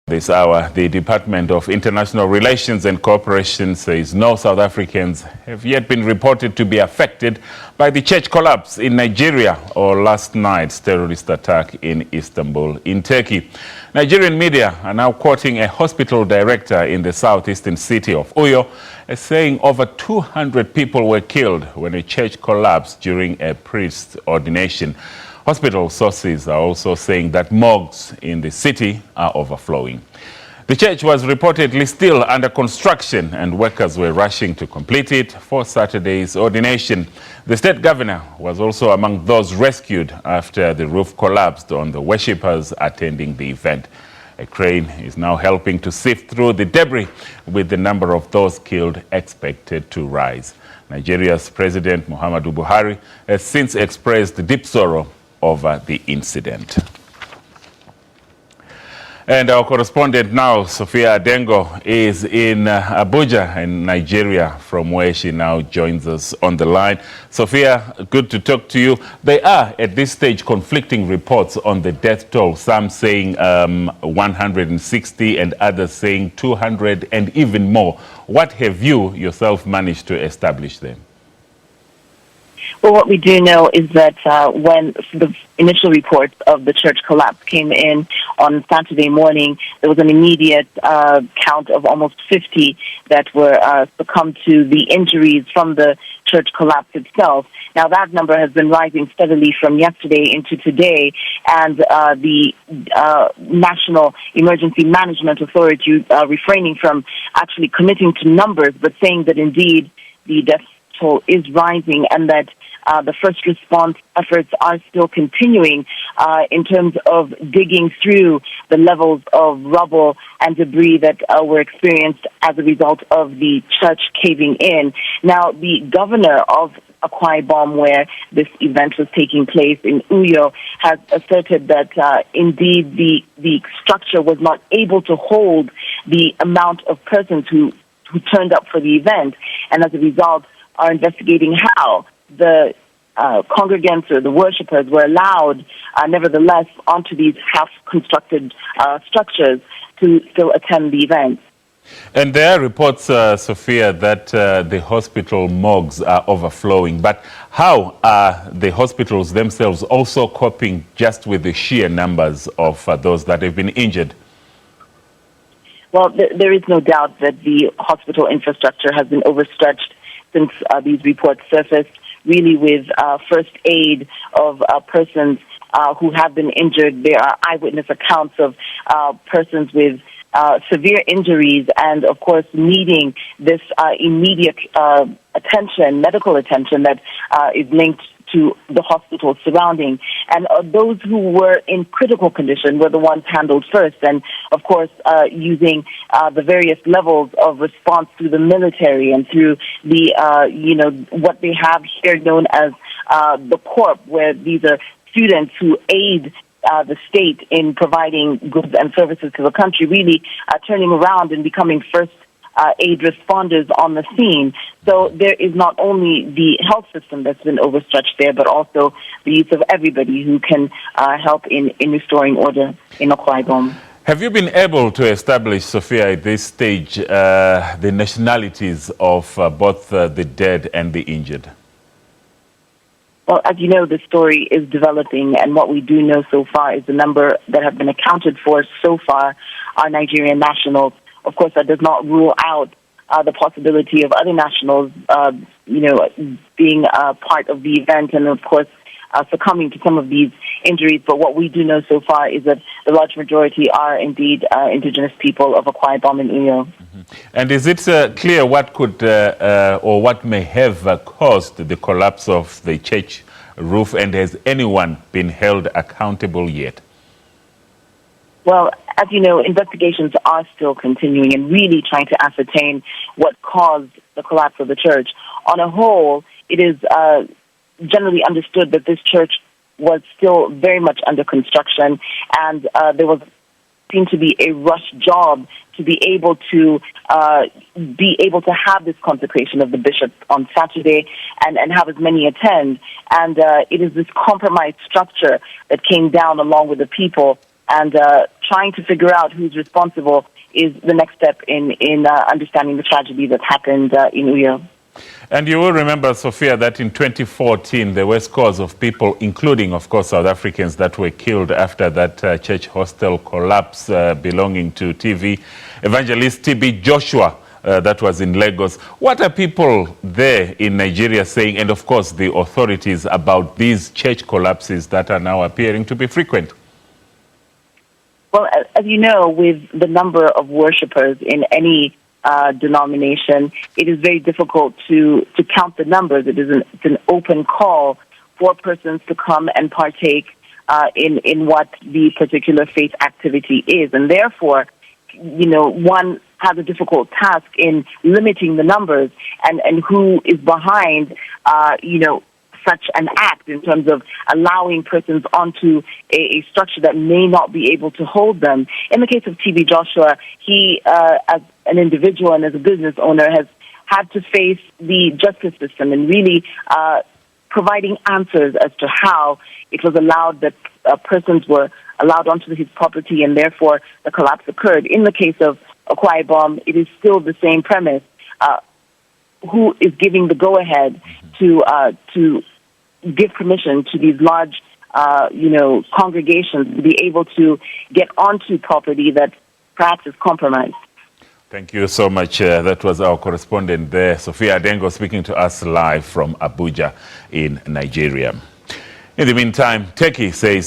This hour, the Department of International Relations and Cooperation says no South Africans have yet been reported to be affected by the church collapse in Nigeria or last night's terrorist attack in Istanbul in Turkey. Nigerian media are now quoting a hospital director in the southeastern city of Uyo as saying over 200 people were killed when a church collapsed during a priest's ordination. Hospital sources are also saying that morgues in the city are overflowing. The church was reportedly still under construction and workers were rushing to complete it for Saturday's ordination. The state governor was also among those rescued after the roof collapsed on the worshippers attending the event. A crane is now helping to sift through the debris, with the number of those killed expected to rise. Nigeria's President Muhammadu Buhari has since expressed deep sorrow over the incident. And our correspondent now, Sophia Adengo, is in Abuja in Nigeria, from where she now joins us on the line. Sophia, good to talk to you. There are at this stage conflicting reports on the death toll, some saying 160 and others saying 200 and even more. What have you yourself managed to establish there? Well, what we do know is that when the initial reports of the church collapse came in on Saturday morning, there was an immediate count of almost 50 that were succumbed to the injuries from the church collapse itself. Now, that number has been rising steadily from yesterday into today, and the National Emergency Management Authority refraining from actually committing to numbers, but saying that indeed the death toll is rising and that the first response efforts are still continuing in terms of digging through the levels of rubble and debris that were experienced as a result of the church caving in. Now, the governor of Akwa Ibom, where this event was taking place in Uyo, has asserted that indeed the structure was not able to hold the amount of persons who turned up for the event, and as a result are investigating how the congregants or the worshippers were allowed, nevertheless, onto these half-constructed structures to still attend the event. And there are reports, Sophia, that the hospital morgues are overflowing. But how are the hospitals themselves also coping just with the sheer numbers of those that have been injured? Well, there is no doubt that the hospital infrastructure has been overstretched since these reports surfaced, really with first aid of persons who have been injured. There are eyewitness accounts of persons with severe injuries and, of course, needing this immediate attention, medical attention that is linked to the hospitals surrounding. And those who were in critical condition were the ones handled first. And, of course, using the various levels of response through the military and through the, what they have here known as the Corps, where these are students who aid the state in providing goods and services to the country, really turning around and becoming first aid responders on the scene. So there is not only the health system that's been overstretched there, but also the use of everybody who can help in restoring order in Akwa Ibom. Have you been able to establish, Sophia, at this stage, the nationalities of both the dead and the injured? Well, as you know, the story is developing, and what we do know so far is the number that have been accounted for so far are Nigerian nationals. Of course, that does not rule out the possibility of other nationals, being part of the event and, of course, succumbing to some of these injuries. But what we do know so far is that the large majority are indeed indigenous people of Akwa Ibom and Uyo. Mm-hmm. And is it clear what could or what may have caused the collapse of the church roof, and has anyone been held accountable yet? Well, as you know, investigations are still continuing and really trying to ascertain what caused the collapse of the church. On a whole, it is generally understood that this church was still very much under construction, and there seemed to be a rush job to be able to have this consecration of the bishop on Saturday and have as many attend. And it is this compromised structure that came down along with the people and trying to figure out who's responsible is the next step in understanding the tragedy that happened in Uyo. And you will remember, Sophia, that in 2014, there were scores of people, including, of course, South Africans, that were killed after that church hostel collapse belonging to TV evangelist TB Joshua. That was in Lagos. What are people there in Nigeria saying, and of course the authorities, about these church collapses that are now appearing to be frequent? Well, as you know, with the number of worshippers in any denomination, it is very difficult to count the numbers. It's an open call for persons to come and partake in what the particular faith activity is. And therefore, one has a difficult task in limiting the numbers and who is behind, such an act in terms of allowing persons onto a structure that may not be able to hold them. In the case of TB Joshua, he, as an individual and as a business owner, has had to face the justice system and really providing answers as to how it was allowed that persons were allowed onto his property and therefore the collapse occurred. In the case of Akwa Ibom, it is still the same premise. Who is giving the go-ahead to give permission to these large, congregations to be able to get onto property that perhaps is compromised? Thank you so much. That was our correspondent there, Sophia Adengo, speaking to us live from Abuja in Nigeria. In the meantime, Turkey says